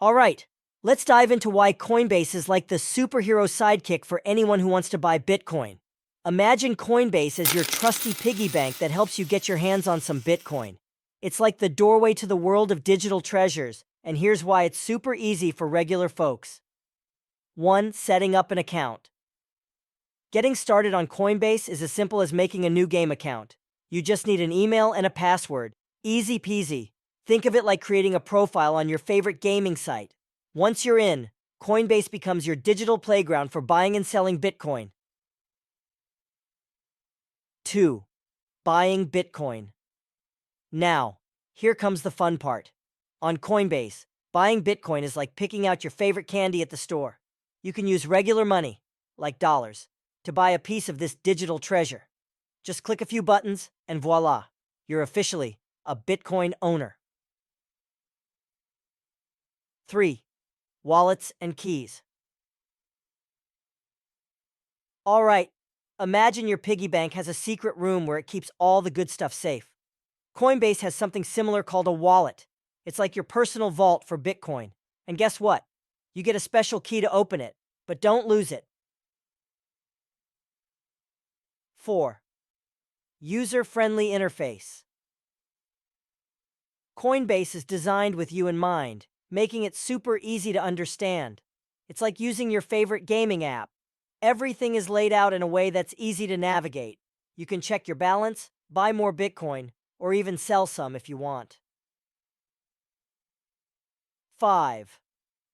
All right, let's dive into why Coinbase is like the superhero sidekick for anyone who wants to buy Bitcoin. Imagine Coinbase as your trusty piggy bank that helps you get your hands on some Bitcoin. It's like the doorway to the world of digital treasures, and here's why it's super easy for regular folks. 1. Setting up an account. Getting started on Coinbase is as simple as making a new game account. You just need an email and a password. Easy peasy. Think of it like creating a profile on your favorite gaming site. Once you're in, Coinbase becomes your digital playground for buying and selling Bitcoin. 2. Buying Bitcoin. Now, here comes the fun part. On Coinbase, buying Bitcoin is like picking out your favorite candy at the store. You can use regular money, like dollars, to buy a piece of this digital treasure. Just click a few buttons, and voila, you're officially a Bitcoin owner. 3. Wallets and keys. All right, imagine your piggy bank has a secret room where it keeps all the good stuff safe. Coinbase has something similar called a wallet. It's like your personal vault for Bitcoin. And guess what? You get a special key to open it, but don't lose it. 4. User-friendly interface. Coinbase is designed with you in mind, making it super easy to understand. It's like using your favorite gaming app. Everything is laid out in a way that's easy to navigate. You can check your balance, buy more Bitcoin, or even sell some if you want. 5.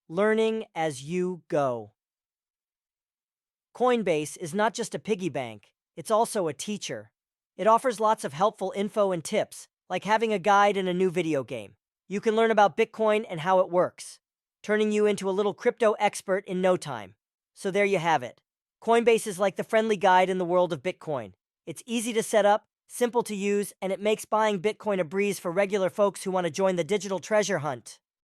Learning as you go. Coinbase is not just a piggy bank, it's also a teacher. It offers lots of helpful info and tips, like having a guide in a new video game. You can learn about Bitcoin and how it works, turning you into a little crypto expert in no time. So there you have it. Coinbase is like the friendly guide in the world of Bitcoin. It's easy to set up, simple to use, and it makes buying Bitcoin a breeze for regular folks who want to join the digital treasure hunt.